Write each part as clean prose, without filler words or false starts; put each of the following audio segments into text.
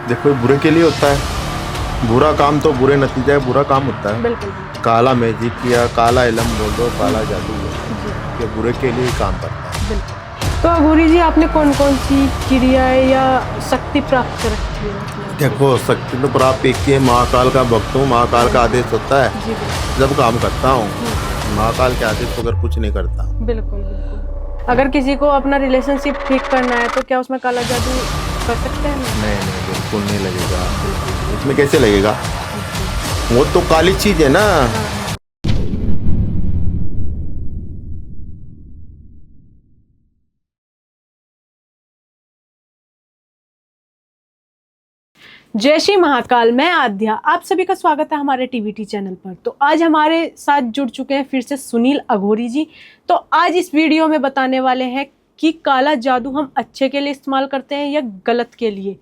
देखो ये बुरे के लिए होता है। बुरा काम तो बुरे नतीजे बुरा काम होता है। बिल्कुल काला मैजिक या काला इलम बोल दो, काला जादू बोल दो, जी ये बुरे के लिए ही काम करता है। बिल्कुल। तो अघोरी जी आपने कौन कौन सी क्रियाएं या शक्ति प्राप्त कर रखी है मतलब? देखो शक्ति तो प्राप्त एक ही है, महाकाल का भक्त हूँ। महाकाल का आदेश होता है जी बिल्कुल। जब काम करता हूँ। महाकाल के आदेश बगैर कुछ नहीं करता। बिल्कुल बिल्कुल। अगर किसी को अपना रिलेशनशिप ठीक करना है तो क्या उसमें काला जादू कर सकते हैं? नहीं बिल्कुल नहीं लगेगा। इसमें कैसे लगेगा? वो तो काली चीज है ना। जय श्री महाकाल, मैं आद्या, आप सभी का स्वागत है हमारे टीवीटी चैनल पर। तो आज हमारे साथ जुड़ चुके हैं फिर से सुनील अघोरी जी। तो आज इस वीडियो में बताने वाले हैं कि काला जादू हम अच्छे के लिए इस्तेमाल करते हैं या गलत के लिए।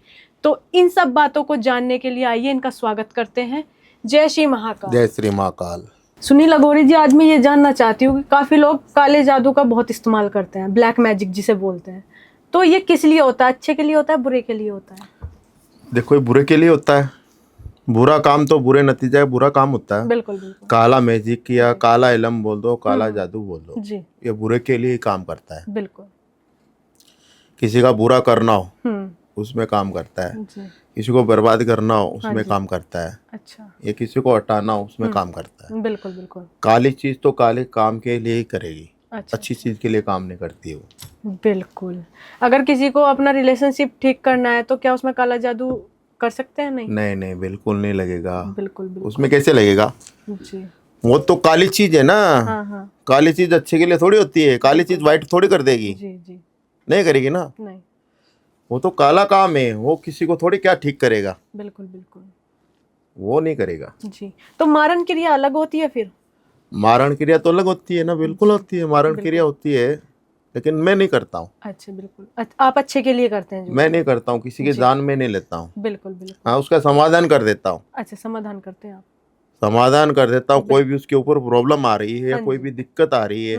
तो इन सब बातों को जानने के लिए आइए इनका स्वागत करते हैं। जय श्री महाकाल। जय श्री महाकाल। सुनील अघोरी जी, आज मैं ये जानना चाहती हूँ कि काफी लोग काले जादू का बहुत इस्तेमाल करते हैं, ब्लैक मैजिक जिसे बोलते हैं। तो ये किस लिए होता है? अच्छे के लिए होता है, बुरे के लिए होता है? देखो ये बुरे के लिए होता है। बुरा काम तो बुरे नतीजे बुरा काम होता है। बिल्कुल बिल्कुल काला मैजिक या काला इलम बोल दो, काला जादू बोल दो, जी ये बुरे के लिए ही काम करता है। बिल्कुल। किसी का बुरा करना हो उसमें काम करता है। जी किसी को बर्बाद करना हो हाँ उसमें जी। काम करता है। अच्छा। ये किसी को हटाना हो उसमें काम करता है। बिल्कुल बिल्कुल। काली चीज तो काले काम के लिए ही करेगी। अच्छा अच्छी चीज के लिए काम नहीं करती है वो। बिल्कुल। अगर किसी को अपना रिलेशनशिप ठीक करना है तो क्या उसमें काला जादू कर सकते हैं? नहीं नहीं बिल्कुल नहीं लगेगा। बिल्कुल बिल्कुल। उसमें कैसे लगेगा? जी वो तो काली चीज है ना। हाँ हाँ काली चीज अच्छे के लिए थोड़ी होती है। काली चीज वाइट थोड़ी कर देगी। जी जी। नहीं करेगी ना। नहीं वो तो काला काम है। वो किसी को थोड़ी क्या ठीक करेगा। बिल्कुल बिल्कुल। वो नहीं करेगा। जी। तो मारन क्रिया अलग होती है फिर? मारण क्रिया तो अलग होती है ना। बिल्कुल होती है, मारण बिल्कुल। क्रिया होती है, लेकिन मैं नहीं करता हूँ। अच्छा बिल्कुल। आप अच्छे के लिए करते हैं जो? मैं नहीं करता हूँ, किसी की जी। जान में नहीं लेता हूँ। बिल्कुल बिल्कुल। हाँ, उसका समाधान कर देता हूँ। अच्छा, समाधान करते हैं आप? समाधान कर देता हूँ। कोई भी उसके ऊपर प्रॉब्लम आ रही है या हाँ कोई जी। भी दिक्कत आ रही है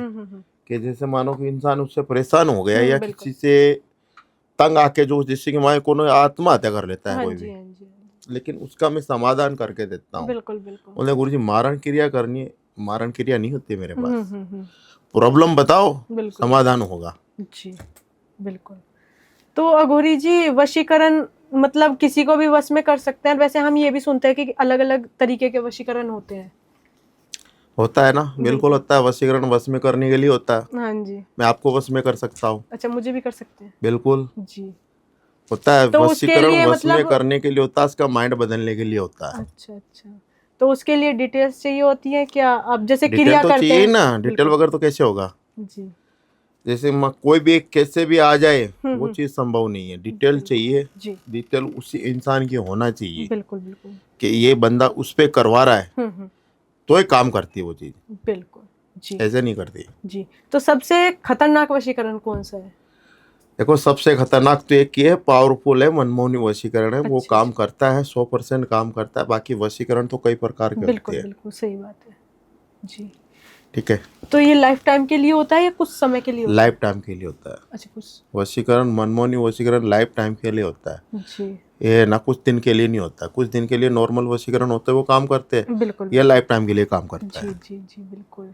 कि जैसे मानो कि इंसान उससे परेशान हो गया या बिल्कुल। किसी से तंग आके जो जिससे कि मानो कोनो आत्महत्या कर लेता है हाँ कोई जी भी, हाँ जी हाँ लेकिन उसका मैं समाधान करके देता जी। हूँ। बिल्कुल बिल्कुल। बोले गुरुजी मारण क्रिया करनी है। मारण क्रिया नहीं होती मेरे पास। हम्म। प्रॉब्लम बताओ, बिल्कुल। समाधान होगा। जी बिल्कुल। तो अघोरी जी, वशीकरण मतलब किसी को भी वश में कर सकते हैं? वैसे हम ये भी सुनते हैं कि अलग अलग तरीके के वशीकरण होते हैं। होता है ना, बिल्कुल बिल्कुल। होता है। वशीकरण वश में करने के लिए होता है। हाँ जी। मैं आपको वश में कर सकता हूँ। अच्छा, मुझे भी कर सकते हैं? बिल्कुल जी। होता है। तो उसके वशीकरण लिए वश में मतलब करने के लिए होता है, उसका माइंड बदलने के लिए होता है। अच्छा अच्छा। तो उसके लिए डिटेल्स चाहिए होती है क्या? आप जैसे डिटेल क्रिया तो करते चाहिए हैं? ना। डिटेल बिल्कुल। वगैरह तो कैसे होगा? जी। जैसे कोई भी एक कैसे भी आ जाए वो हम्म। चीज़ संभव नहीं है। डिटेल चाहिए। जी डिटेल उसी इंसान की होना चाहिए बिल्कुल बिल्कुल। कि ये बंदा उस पे करवा रहा है हम्म। तो ये काम करती है वो चीज़। बिल्कुल। जी ऐसे नहीं करती। जी। तो सबसे खतरनाक वशीकरण कौन सा है? देखो सबसे खतरनाक तो एक ही है, पावरफुल है, मनमोहनी वशीकरण है। वो अच्छा काम करता है, 100% काम करता है। बाकी वशीकरण तो कई प्रकार के होते बिल्कुल हैं। बिल्कुल सही बात है। जी। ठीक है। तो ये लाइफ टाइम के लिए होता है या कुछ समय के लिए होता है? लाइफ टाइम के लिए होता है। अच्छा, कुछ। वशीकरण, मनमोहनी वशीकरण लाइफ टाइम के लिए होता है। जी ये ना कुछ दिन के लिए नहीं होता। कुछ दिन के लिए नॉर्मल वशीकरण होते हैं, वो काम करते हैं। बिल्कुल ये बिल्कुल। लाइफ टाइम के लिए काम करता जी है। जी जी बिल्कुल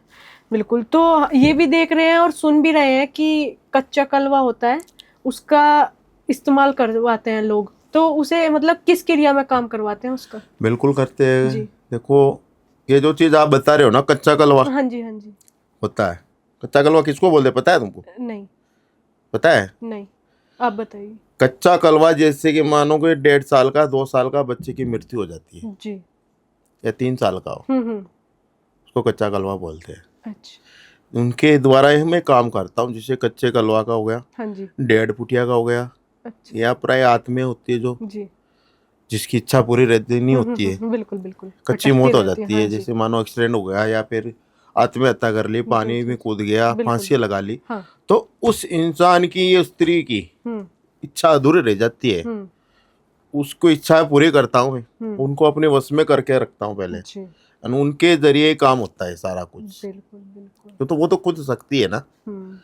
बिल्कुल। तो ये भी देख रहे हैं और सुन भी रहे हैं कि कच्चा कलवा होता है, उसका इस्तेमाल करवाते हैं लोग। तो उसे मतलब किस क्रिया में काम करवाते हैं उसका? बिल्कुल करते हैं। जी। देखो ये जो चीज़ आप बता रहे हो ना, कच्चा कलवा हाँ जी हाँ जी। होता है। कच्चा कलवा किसको बोलते हैं पता है तुमको? नहीं पता है? नहीं, आप बताइए। कच्चा कलवा जैसे कि मानो कि 1.5 साल का 2 साल का बच्चे की मृत्यु हो जाती है जी। या 3 साल का हो, उसको कच्चा कलवा बोलते हैं। अच्छा। उनके द्वारा ही मैं काम करता हूँ। जैसे कच्चे कलवा का हो गया, हाँ जी। 1.5 फुटिया का हो गया, अच्छा। या प्राय आत्मा होती है जो जी। जिसकी इच्छा पूरी रहती नहीं होती है, बिल्कुल बिल्कुल। कच्ची भटकती मौत हो रहती है, जाती हाँ है। जी। जैसे मानो एक्सीडेंट हो गया या फिर आत्महत्या कर ली, जी पानी जी में जी। कूद गया, बिल्कुल। फांसी लगा ली, हाँ। तो उस इंसान की या स्त्री की इच्छा अधूरी रह जाती है। हम्म। उसको इच्छा पूरी करता हूँ मैं। हम्म। उनको अपने वश में करके रखता हूँ पहले, जी और उनके जरिए ही काम होता है सारा कुछ। बिल्कुल बिल्कुल। तो वो तो खुद सकती है ना। हम्म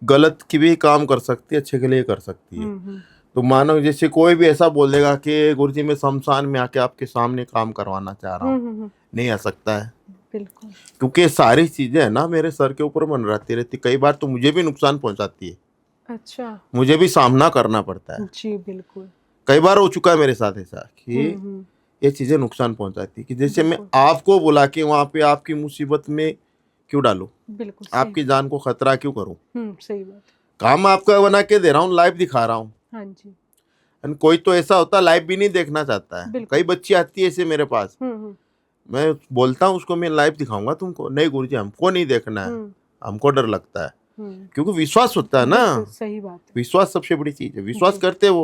गलत की भी काम कर सकती है, अच्छे के लिए कर सकती है। हम्म। तो मानो जैसे कोई भी ऐसा बोल देगा कि गुरुजी मैं शमशान में आके आपके सामने काम करवाना चाह रहा हूँ, नहीं आ सकता है। बिल्कुल। क्योंकि ये सारी चीजें है ना मेरे सर के ऊपर मंडराती रहती, कई बार तो मुझे भी नुकसान पहुंचाती है, अच्छा। मुझे भी सामना करना पड़ता है। जी बिल्कुल। कई बार हो चुका है मेरे साथ ऐसा कि हम्म। ये चीजें नुकसान पहुंचाती है, कि जैसे मैं बिल्कुल। आपको बुला के वहां पे आपकी मुसीबत में क्यों डालूं, बिल्कुल सही। आपकी जान को खतरा क्यों करूं। सही बात। काम आपका बना के दे रहा हूँ, लाइव दिखा रहा हूँ। हाँ जी। एंड कोई तो ऐसा होता है लाइव भी नहीं देखना चाहता है। बिल्कुल। कई बच्ची आती है ऐसे मेरे पास, हम्म। मैं बोलता हूँ उसको मैं लाइव दिखाऊंगा तुमको, नहीं गुरुजी हमको नहीं देखना है, हमको डर लगता है। क्योंकि विश्वास होता है ना, बिल्कुल सही बात है। विश्वास सबसे बड़ी चीज है, विश्वास जी। करते वो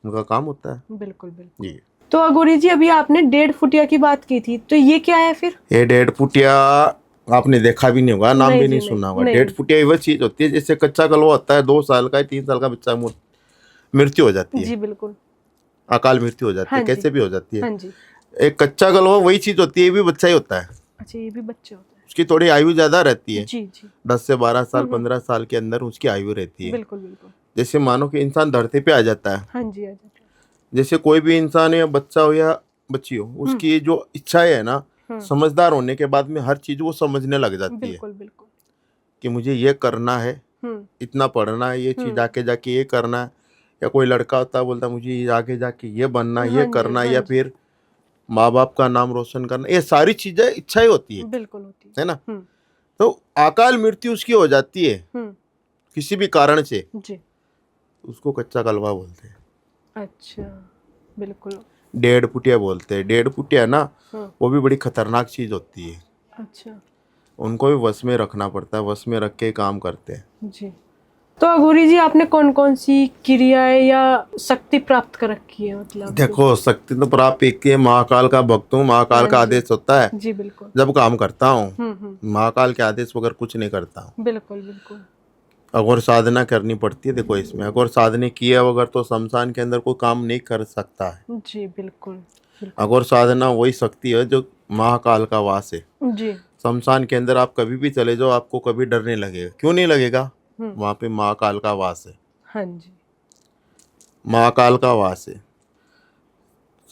उनका काम होता है। बिल्कुल बिल्कुल। जी। तो अघोरी जी अभी आपने 1.5 फुटिया की बात की थी, तो ये क्या है फिर? ये 1.5 फुटिया आपने देखा भी नहीं होगा, नाम नहीं भी जी, नहीं नहीं, सुना होगा। नहीं। 1.5 फुटिया वो चीज होती है जैसे कच्चा कलवा होता है, 2 साल का 3 साल का बच्चा मृत्यु हो जाती जी है, बिल्कुल। अकाल मृत्यु हो जाती हाँ है, जी। कैसे भी हो जाती है। हाँ जी। एक कच्चा कलवा वही चीज होती है, ये भी बच्चा ही होता है, अच्छा, ये भी बच्चे होते हैं। उसकी थोड़ी आयु ज्यादा रहती है, जी जी। 10 से 12 साल 15 साल के अंदर उसकी आयु रहती है। बिल्कुल बिल्कुल। जैसे मानो कि इंसान धरती पे आ जाता है, हाँ जी, आ जाता है। जैसे कोई भी इंसान या बच्चा हो या बच्ची हो, उसकी जो इच्छाएं है ना, समझदार होने के बाद में हर चीज वो समझने लग जाती है बिल्कुल बिल्कुल। कि मुझे ये करना है, इतना पढ़ना है, ये चीज आके जाके ये करना है। या कोई लड़का होता है बोलता मुझे ये आगे जाके ये बनना है, ये हाँ जी, करना है, हाँ या जी। फिर माँ बाप का नाम रोशन करना, ये सारी चीजें इच्छाएं होती बिल्कुल होती है ना। हम्म। तो अकाल मृत्यु उसकी हो जाती है किसी भी कारण से, जी। उसको कच्चा कलवा बोलते हैं। अच्छा। बिल्कुल। 1.5 फुटिया बोलते हैं। 1.5 फुटिया ना, वो भी बड़ी खतरनाक चीज होती है, अच्छा। उनको भी वश में रखना पड़ता है, वश में रख के काम करते हैं। जी। तो अघोरी जी आपने कौन कौन सी क्रियाएं या शक्ति प्राप्त कर रखी है, मतलब? देखो शक्ति तो प्राप्त एक ही है, महाकाल का भक्त हूँ, महाकाल हाँ का जी। आदेश होता है जी बिल्कुल। जब काम करता हूँ, हम्म। महाकाल के आदेश वगैरह कुछ नहीं करता हूँ। बिल्कुल बिल्कुल। अगर साधना करनी पड़ती है, देखो इसमें अगर साधना किए बगैर तो शमशान के अंदर कोई काम नहीं कर सकता है। जी बिल्कुल बिल्कुल। अगर साधना वही शक्ति है जो महाकाल का वास है। जी। शमशान के अंदर आप कभी भी चले जाओ, आपको कभी डर नहीं लगेगा। क्यों नहीं लगेगा? वहां पे महाकाल का वास है। हाँ जी। महाकाल का वास है।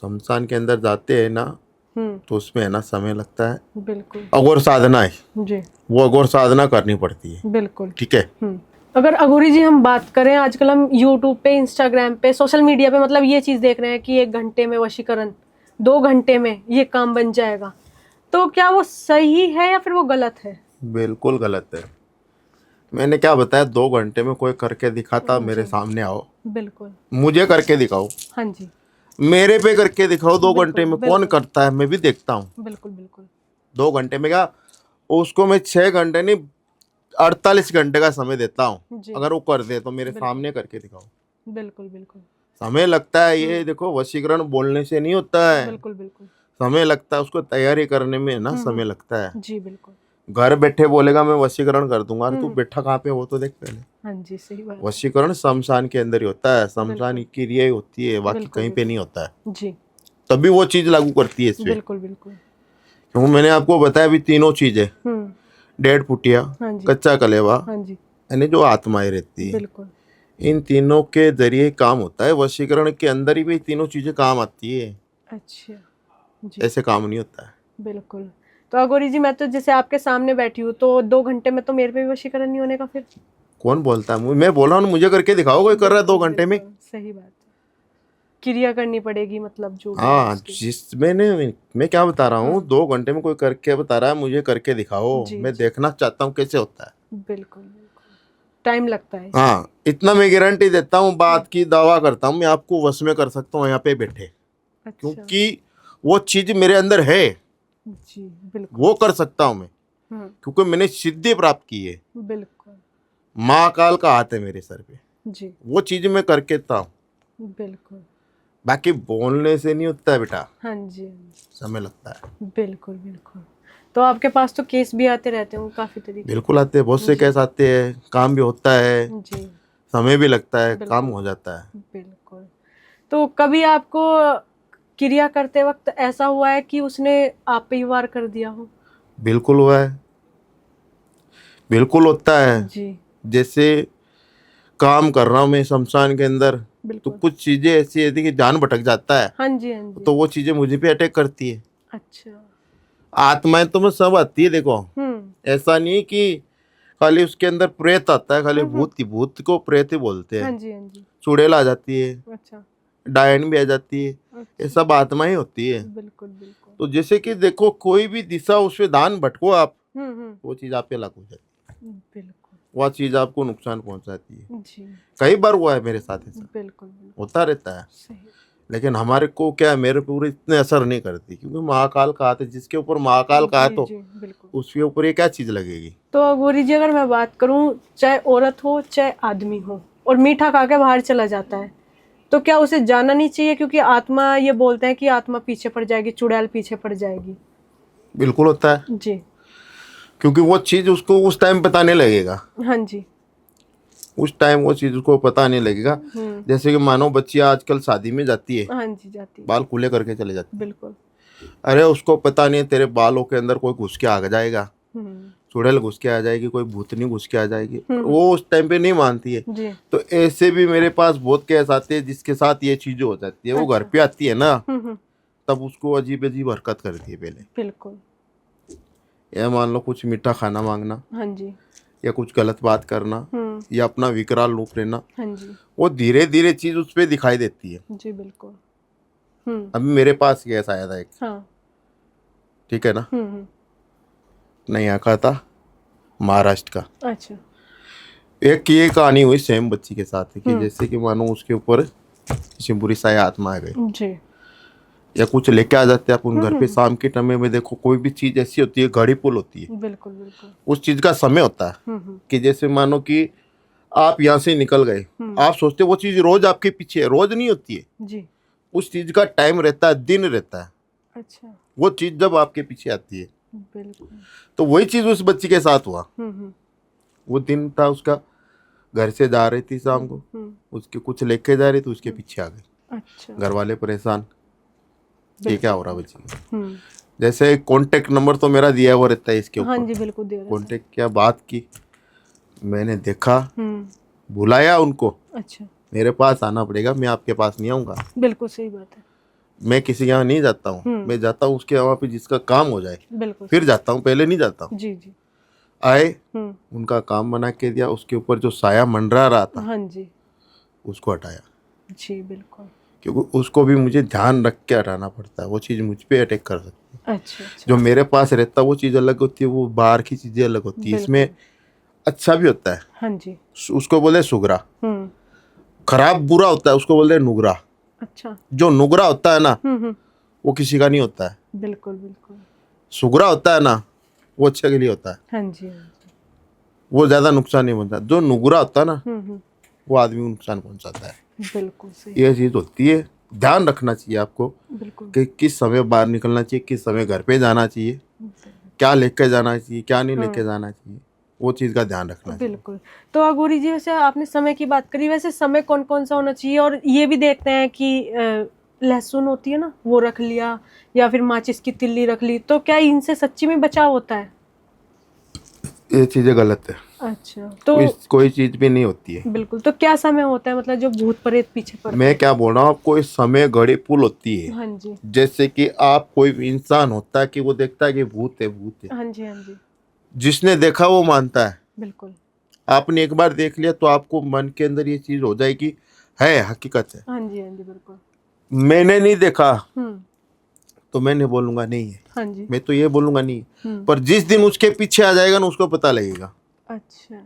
शमशान के अंदर जाते हैं ना, तो उसमें है ना समय लगता है। बिल्कुल। अघोर साधना है जी, वो, अघोर साधना करनी पड़ती है। बिल्कुल। ठीक है। अगर अघोरी जी हम बात करें, आजकल हम यूट्यूब पे, इंस्टाग्राम पे, सोशल मीडिया पे मतलब ये चीज देख रहे हैं कि 1 घंटे में वशीकरण, 2 घंटे में ये काम बन जाएगा, तो क्या वो सही है या फिर वो गलत है? बिल्कुल गलत है। मैंने क्या बताया, 2 घंटे में कोई करके दिखाता, मेरे सामने आओ, बिल्कुल। मुझे करके दिखाओ, हाँ जी। मेरे पे करके दिखाओ। 2 घंटे में बिल्कुल, कौन करता है, मैं भी देखता हूँ। बिल्कुल बिल्कुल। 2 घंटे में क्या, उसको मैं 6 घंटे नहीं 48 घंटे का समय देता हूँ। जी। अगर वो कर दे तो मेरे सामने करके दिखाओ। बिल्कुल बिल्कुल। समय लगता है, ये देखो वशीकरण बोलने से नहीं होता है, बिल्कुल बिल्कुल। समय लगता है, उसको तैयारी करने में ना समय लगता है। जी बिल्कुल। घर बैठे बोलेगा मैं वशीकरण कर दूंगा, अरे तू बैठा कहाँ पे हो तो देख पहले। हाँ जी, सही बात। वशीकरण शमशान के अंदर ही होता है, शमशान की क्रिया ही होती है, बाकी कहीं पे नहीं होता है। जी। तभी वो चीज लागू करती है इसमें। बिल्कुल बिल्कुल। क्योंकि मैंने आपको बताया भी तीनों चीजें, 1.5 फुटिया, हाँ जी। कच्चा कलेवा, हाँ जी। यानी जो आत्माएं रहती है, बिल्कुल। इन तीनों के जरिए काम होता है। वशीकरण के अंदर ही भी तीनों चीजें काम आती है, अच्छा जी। ऐसे काम नहीं होता है। बिल्कुल। तो अघोरी जी मैं तो जैसे आपके सामने बैठी हूँ, तो 2 घंटे में तो मेरे पे भी वशीकरण नहीं होने का फिर? कौन बोलता है? मैं बोल रहा हूँ मुझे करके दिखाओ, कोई कर रहा है 2 घंटे में। सही बात है, क्रिया करनी पड़ेगी, मतलब जो भी है हाँ, उसकी। जिस मैं क्या बता रहा हूँ, 2 घंटे में कोई करके बता रहा है, मुझे करके दिखाओ, जी, मैं जी। देखना चाहता हूँ कैसे होता है। बिल्कुल बिल्कुल। टाइम लगता है। हाँ, इतना मैं गारंटी देता हूँ, बात की दावा करता हूँ, मैं आपको वश में कर सकता हूँ यहाँ पे बैठे। अच्छा। क्योंकि वो चीज मेरे अंदर है, जी बिल्कुल। वो कर सकता हूँ मैं, क्योंकि मैंने सिद्धि प्राप्त की है। बिल्कुल। महाकाल का हाथ है मेरे सर पे, जी वो चीज मैं करके देता हूँ। बिल्कुल। बाकी बोलने से नहीं होता है बेटा, हाँ जी, समय लगता है। बिल्कुल बिल्कुल। तो आपके पास तो केस भी आते रहते होंगे काफी तरीके? बिल्कुल आते हैं, बहुत से केस आते हैं, काम भी होता है, जी। समय भी लगता है, काम हो जाता है। बिल्कुल। तो कभी आपको क्रिया करते वक्त ऐसा हुआ है कि उसने आप पे ही वार कर दिया हो? बिल्कुल हुआ है, बिल्कुल होता है। जी। जैसे काम कर रहा हूँ मैं शमशान के अंदर, तो बिल्कुल। कुछ चीजें ऐसी है कि जान भटक जाता है, हाँ जी, हाँ जी। तो वो चीजें मुझे पे अटैक करती है। अच्छा। आत्माएं तो में सब आती है, देखो हम्म। ऐसा नहीं कि खाली उसके अंदर प्रेत आता है, खाली हम्म। भूत ही, भूत को प्रेत ही बोलते हाँ हैं। जी, हाँ जी। चुड़ैल आ जाती है, अच्छा। डायन भी आ जाती है, ये अच्छा। सब आत्मा ही होती है। बिल्कुल बिल्कुल। तो जैसे कि देखो कोई भी दिशा उसमें दान भटको आप, हम्म। वो चीज आप पे लागू हो जाती है, बिल्कुल। वो चीज आपको नुकसान पहुंचाती है। जी। कई बार हुआ है मेरे साथ, ऐसा बिल्कुल बिल्कुल। होता रहता है। सही। लेकिन हमारे को क्या है, मेरे पूरे इतने असर नहीं करती, क्योंकि महाकाल का हाथ है। जिसके ऊपर महाकाल का हाथ जी हो, जी बिल्कुल। उसके ऊपर ये क्या चीज लगेगी। तो गौरी जी, अगर मैं बात करूं, चाहे औरत हो चाहे आदमी हो, और मीठा खा के बाहर चला जाता है, तो क्या उसे जाना नहीं चाहिए? क्योंकि आत्मा, ये बोलते हैं कि आत्मा पीछे पड़ जाएगी, चुड़ैल पीछे पड़ जाएगी। बिल्कुल होता है, जी। क्योंकि वो चीज उसको उस टाइम पता नहीं लगेगा। हाँ जी। उस टाइम वो चीज उसको पता नहीं लगेगा। हम्म। जैसे कि मानो बच्चियां आजकल शादी में जाती है, हाँ जी, जाती है। बाल खुले करके चले जाती है। बिल्कुल। अरे उसको पता नहीं है तेरे बालों के अंदर कोई घुस के आ जाएगा, हम्म। चुड़ैल घुस के आ जाएगी, कोई भूतनी घुस के आ जाएगी, पर हम्म। वो उस टाइम पे नहीं मानती है। जी। तो ऐसे भी मेरे पास बहुत केस आते हैं जिसके साथ ये चीजें हो जाती है। वो घर अच्छा। पे आती है ना, हम्म। तब उसको अजीब अजीब हरकत करती है पहले। बिल्कुल। या मान लो कुछ मीठा खाना मांगना, हाँ जी। या कुछ गलत बात करना, हम्म। या अपना विकराल रूप लेना, हाँ जी। वो धीरे धीरे चीज उस पर दिखाई देती है। जी बिल्कुल। हम्म। अभी मेरे पास केस आया था एक, हाँ। ठीक है ना, हम्म। नहीं आका था, महाराष्ट्र का। अच्छा। एक ये कहानी हुई सेम बच्ची के साथ कि हम्म। जैसे कि मानो उसके ऊपर किसी बुरी साया आत्मा आ गई, जी। या कुछ लेके आ जाते हैं अपन घर पे। हम्म। शाम के समय में देखो कोई भी चीज ऐसी होती है, घड़ी पुल होती है, बिल्कुल बिल्कुल। उस चीज का समय होता है। हम्म। कि जैसे मानो कि आप यहाँ से निकल गए, आप सोचते हो वो चीज रोज आपके पीछे है, रोज नहीं होती है। जी। उस चीज का टाइम रहता है, दिन रहता है। अच्छा। वो चीज जब आपके पीछे आती है, बिल्कुल। तो वही चीज उस बच्ची के साथ हुआ। हम्म। वो दिन था उसका, घर से जा रही थी शाम को, उसके कुछ लेके जा रही थी, उसके पीछे आ गई। अच्छा। घर वाले परेशान, ये क्या हो रहा बच्ची को। हम्म। जैसे कॉन्टेक्ट नंबर तो मेरा दिया हुआ रहता है इसके हाँ ऊपर, जी बिल्कुल दे रहा है। कॉन्टेक्ट किया, बात की, मैंने देखा, हम्म। बुलाया उनको। अच्छा। मेरे पास आना पड़ेगा, मैं आपके पास नहीं आऊंगा। बिल्कुल सही बात है। मैं किसी के यहाँ नहीं जाता हूँ, मैं जाता हूँ उसके यहाँ पे जिसका काम हो जाए, बिल्कुल फिर सही। जाता हूँ, पहले नहीं जाता हूँ। जी जी। आए, हम्म। उनका काम बना के दिया, उसके ऊपर जो साया मंडरा रहा था हाँ जी। उसको हटाया, जी बिल्कुल। क्योंकि उसको भी मुझे ध्यान रख के हटाना पड़ता है। वो चीज़ मुझ पे अटैक कर सकती है। अच्छा अच्छा। जो मेरे पास रहता है वो चीज़ अलग होती है, वो बाहर की चीज़ें अलग होती है। इसमें अच्छा भी होता है, हाँ जी। उसको बोले सुगरा। हम्म। खराब बुरा होता है, उसको बोलते हैं नुगरा। अच्छा। जो नुगरा होता है ना, हम्म। वो किसी का नहीं होता है। बिल्कुल बिल्कुल। सुगरा होता है ना, वो अच्छे के लिए होता है, हाँ जी हाँ जी। वो ज्यादा नुकसान नहीं पहुंचाता। जो नुगरा होता है ना, हम्म। वो आदमी को नुकसान पहुंचाता है। बिल्कुल सही। ये चीज होती है, ध्यान रखना चाहिए आपको बिल्कुल। कि किस समय बाहर निकलना चाहिए, किस समय घर पे जाना चाहिए, क्या लेके जाना चाहिए, क्या नहीं लेके जाना चाहिए, वो चीज का ध्यान रखना चाहिए। बिल्कुल। तो अघोरी जी, वैसे आपने समय की बात करी, वैसे समय कौन कौन सा होना चाहिए? और ये भी देखते हैं कि लहसुन होती है ना, वो रख लिया, या फिर माचिस की तिल्ली रख ली, तो क्या इनसे सच्ची में बचाव होता है? ये चीजें गलत है। अच्छा। तो कोई चीज भी नहीं होती है। बिल्कुल, तो क्या समय होता है, मतलब जो भूत प्रेत पीछे पड़ते मैं क्या बोल रहा हूँ, कोई समय घड़ी पुल होती है। हाँ जी। जैसे कि आप, कोई इंसान होता है कि वो देखता है कि भूत है, भूत है। हाँ जी हाँ जी। जिसने देखा वो मानता है। बिल्कुल। आपने एक बार देख लिया तो आपको मन के अंदर ये चीज हो जाएगी, है हकीकत है। हाँ जी बिल्कुल। मैंने नहीं देखा हम्म। तो मैंने बोलूंगा नहीं है, हाँ जी। मैं तो ये बोलूंगा नहीं। पर जिस दिन उसके पीछे आ जाएगा ना, उसको पता लगेगा। अच्छा।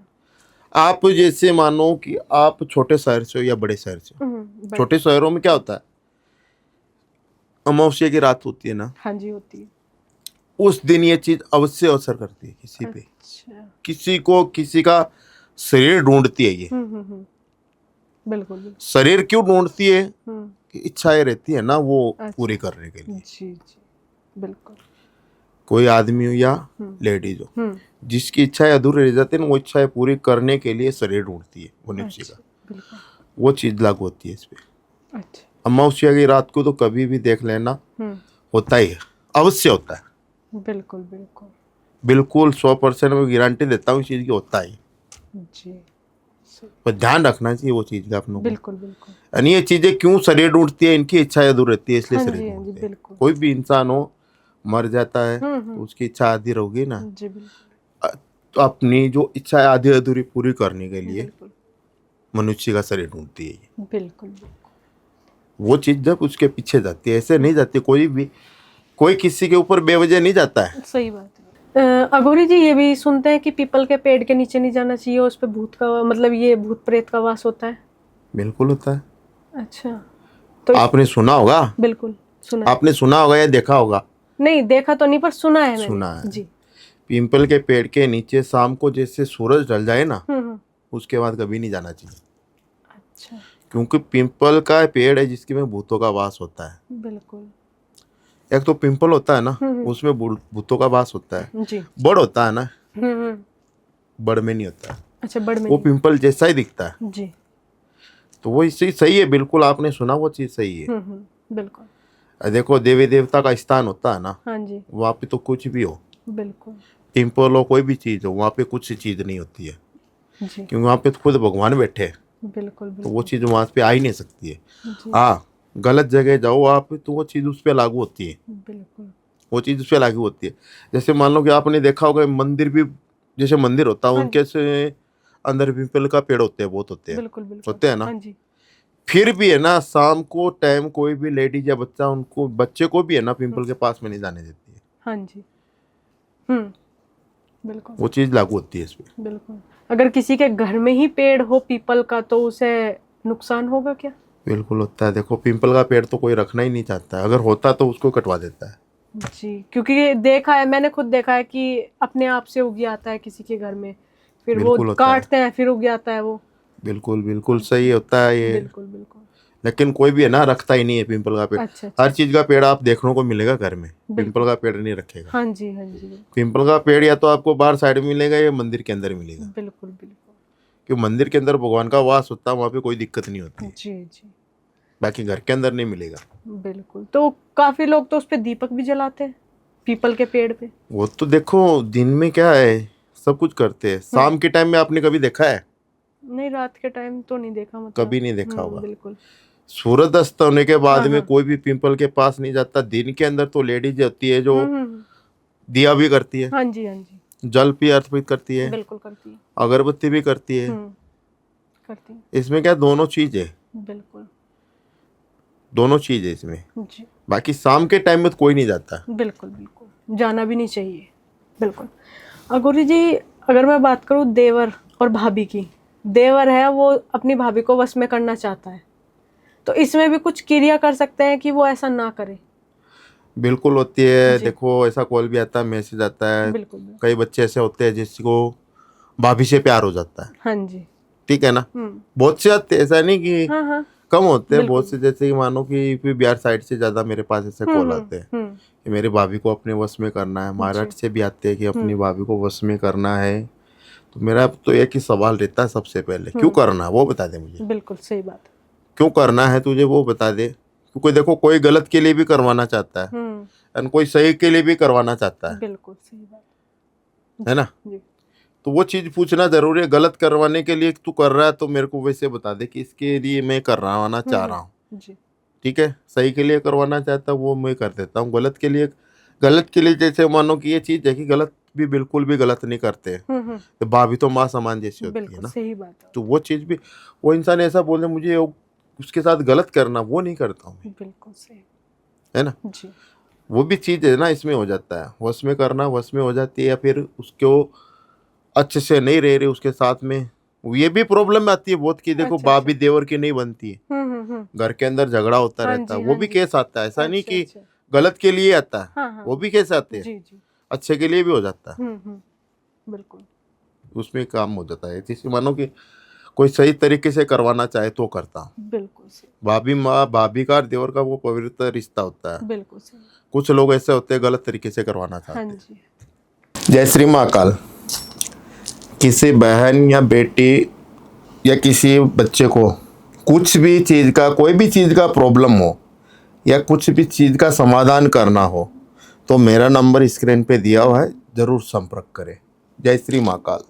आप जैसे मानो कि आप छोटे शहर से हो या बड़े शहर से हो। छोटे शहरों में क्या होता है, अमावस्या की रात होती है ना, हाँ जी होती है। उस दिन ये चीज अवश्य असर करती है किसी पे। अच्छा। किसी को, किसी का शरीर ढूंढती है ये। बिल्कुल बिल्कुल। शरीर क्यों ढूंढती है, कि इच्छाएं रहती है ना वो अच्छा। पूरी करने के लिए। जी जी बिल्कुल। कोई आदमी हो या लेडीज हो, जिसकी इच्छाएं अधूरी रह जाती है ना, वो इच्छाएं पूरी करने के लिए शरीर ढूंढती है मनुष्य का। बिल्कुल। वो चीज लागू होती है इस पे। अच्छा। अमावस्या की रात को तो कभी भी देख लेना, होता ही है, अवश्य होता है। बिल्कुल बिल्कुल। बिल्कुल 100% मैं गारंटी देता हूँ इस चीज की, होता ही। जी सही। पर ध्यान रखना चाहिए वो चीज का अपनों को। बिल्कुल बिल्कुल। यानी ये चीजें क्यों शरीर ढूंढती है, इनकी इच्छा दूर रहती है, इसलिए हाँ शरीर जी, हाँ जी, ढूंढते हैं। बिल्कुल। कोई भी इंसान हो मर जाता है हम्म। तो उसकी इच्छा आधी रहोगी ना, जी बिल्कुल तो अपनी जो इच्छा है आधी अधूरी पूरी करने के लिए बिल्कुल मनुष्य का शरीर ढूंढती है ये। बिल्कुल बिल्कुल। वो चीज जब उसके पीछे जाती है, ऐसे नहीं जाती कोई भी, कोई किसी के ऊपर बेवजह नहीं जाता है। सही बात है। अघोरी जी ये भी सुनते हैं कि पीपल के पेड़ के नीचे नहीं जाना चाहिए, उस पे भूत का मतलब ये भूत प्रेत का वास होता है। बिल्कुल होता है। अच्छा, तो आपने सुना होगा, बिल्कुल सुना है। आपने सुना होगा या देखा होगा? नहीं देखा तो नहीं, पर सुना है मैंने। सुना है। जी। पीपल के पेड़ के नीचे शाम को जैसे सूरज ढल जाए ना, हम्म। उसके बाद कभी नहीं जाना चाहिए। अच्छा। क्योंकि पिंपल का पेड़ है जिसके में भूतों का वास होता है। बिल्कुल। एक तो पिंपल होता है ना, हम्म। उसमें भूतों का वास होता है। जी। बड़ होता है ना, हम्म। बड़ में नहीं होता है। अच्छा, बड़ में वो नहीं। पिंपल जैसा ही दिखता है। जी। तो वो इससे सही है, बिल्कुल आपने सुना वो चीज सही है। बिल्कुल। देखो देवी देवता का स्थान होता है ना, हाँ जी, वहाँ पे तो कुछ भी हो, बिल्कुल। पिंपल हो कोई भी चीज हो, वहाँ पे कुछ चीज नहीं होती है, जी क्योंकि वहाँ पे तो खुद भगवान बैठे हैं। बिल्कुल तो वो बिल्कुल। चीज वहाँ पे आ ही नहीं सकती है। जी हाँ, गलत जगह जाओ आप तो वो चीज उस पर लागू होती है, बिल्कुल। वो चीज उस पर लागू होती है। जैसे मान लो कि आपने देखा होगा मंदिर भी, जैसे मंदिर होता है हाँ उनके से अंदर पीपल का पेड़ होते हैं, बहुत होते हैं, बिल्कुल बिल्कुल। होते हैं ना। हाँ जी। फिर भी है ना शाम को टाइम कोई भी लेडीज या बच्चा, उनको बच्चे को भी है ना पीपल के पास में नहीं जाने देती है। हाँ जी। बिल्कुल वो चीज लागू होती है इसमें। बिल्कुल। अगर किसी के घर में ही पेड़ हो पीपल का तो उसे नुकसान होगा क्या? बिल्कुल होता है। देखो पीपल का पेड़ तो कोई रखना ही नहीं चाहता है, अगर होता तो उसको कटवा देता है। जी, क्योंकि देखा है, मैंने खुद देखा है कि अपने आप से उग आता है किसी के घर में, फिर वो बिल्कुल होता है। काटते हैं फिर उग आता है वो। बिल्कुल बिल्कुल सही होता है ये। बिल्कुल बिल्कुल। लेकिन कोई भी है ना रखता ही नहीं है पीपल का पेड़। अच्छा अच्छा। हर चीज का पेड़ आप देखने को मिलेगा घर में, पीपल का पेड़ नहीं रखेगा। हाँ जी हाँ जी। पीपल का पेड़ या तो आपको बाहर साइड में मिलेगा या मंदिर के अंदर मिलेगा, बिल्कुल बिल्कुल। क्योंकि मंदिर के अंदर भगवान का वास होता है, वहाँ पे कोई दिक्कत नहीं होती है। जी जी बाकी घर के अंदर नहीं मिलेगा। बिल्कुल। तो काफी लोग तो उस पे दीपक भी जलाते हैं पीपल के पेड़ पे। वो तो देखो दिन में क्या है सब कुछ करते हैं, शाम के टाइम में आपने कभी देखा है? नहीं, रात के टाइम तो नहीं देखा, मतलब कभी नहीं देखा होगा। बिल्कुल। सूरज अस्त होने के बाद हाँ, में हाँ। कोई भी पीपल के पास नहीं जाता। दिन के अंदर तो लेडीज होती है जो हम्म। दिया भी करती है, हाँ जी हाँ जी, जल भी अर्पित करती है, बिल्कुल करती है। अगरबत्ती भी करती है। करती है। इसमें क्या दोनों चीज है, बिल्कुल। दोनों चीज है इसमें। जी बाकी शाम के टाइम में तो कोई नहीं जाता। बिल्कुल बिल्कुल, जाना भी नहीं चाहिए। बिल्कुल। अघोरी जी, अगर मैं बात करूँ देवर और भाभी की, देवर है वो अपनी भाभी को वश में करना चाहता है, तो इसमें भी कुछ क्रिया कर सकते हैं कि वो ऐसा ना करे? बिल्कुल होती है। जी। देखो ऐसा कॉल भी आता है, मैसेज आता है। बिल्कुल बिल्कुल। कई बच्चे ऐसे होते हैं जिसको भाभी से प्यार हो जाता है, हाँ जी। ठीक है ना। बहुत से आते हैं, ऐसा नहीं कि हाँ हाँ। कम होते हैं, बिल्कुल। बहुत से। जैसे कि मानो कि यूपी बिहार साइड से ज्यादा मेरे पास ऐसे कॉल आते हैं कि मेरी भाभी को अपने वश में करना है। महाराष्ट्र से भी आते हैं कि अपनी भाभी को वश में करना है। तो मेरा तो एक ही सवाल रहता है सबसे पहले, क्यों करना है वो बता दे मुझे। बिल्कुल सही बात। क्यों करना है तुझे वो बता दे। क्योंकि देखो कोई गलत के लिए भी करवाना चाहता है और कोई सही के लिए भी करवाना चाहता बिल्कुल सही बात है ना। जी। तो वो चीज पूछना जरूरी है। गलत करवाने के लिए तू कर रहा है तो मेरे को वैसे बता दे कि इसके लिए मैं करवाना चाह रहा हूँ, जी। ठीक है। सही के लिए करवाना चाहता वो मैं कर देता हूँ, गलत के लिए जैसे मानो कि ये चीज है कि गलत भी बिल्कुल भी गलत नहीं करते। तो भाभी तो माँ समान जैसी होती है ना। सही बात है। तो वो चीज भी, वो इंसान ऐसा बोले मुझे उसके साथ गलत करना, वो नहीं करता हूँ मैं, बिल्कुल सही है ना। जी। वो भी चीज है ना इसमें हो जाता है, वश में करना वश में हो जाती है, या फिर उसको अच्छे से नहीं रह रहे उसके साथ में, ये भी प्रॉब्लम आती है बहुत की। देखो अच्छा, भाभी देवर की नहीं बनती है, हम्म। घर के अंदर झगड़ा होता हाँ रहता जी, है। वो हाँ भी जी। केस आता है, ऐसा नहीं अच्छा, कि अच्छा। गलत के लिए आता है। हाँ। वो भी केस आते हैं, जी जी। अच्छे के लिए भी हो जाता है। बिल्कुल। उसमें काम हो जाता है। जैसे मानो कि कोई सही तरीके से करवाना चाहे तो करता हूँ। बिल्कुल सही। भाभी का और देवर का वो पवित्र रिश्ता होता है। बिल्कुल सही। कुछ लोग ऐसे होते हैं गलत तरीके से करवाना चाहते हाँ हैं। जी। जय श्री महाकाल। किसी बहन या बेटी या किसी बच्चे को कुछ भी चीज़ का, कोई भी चीज़ का प्रॉब्लम हो या कुछ भी चीज़ का समाधान करना हो तो मेरा नंबर स्क्रीन पे दिया हुआ है, ज़रूर संपर्क करें। जय श्री महाकाल।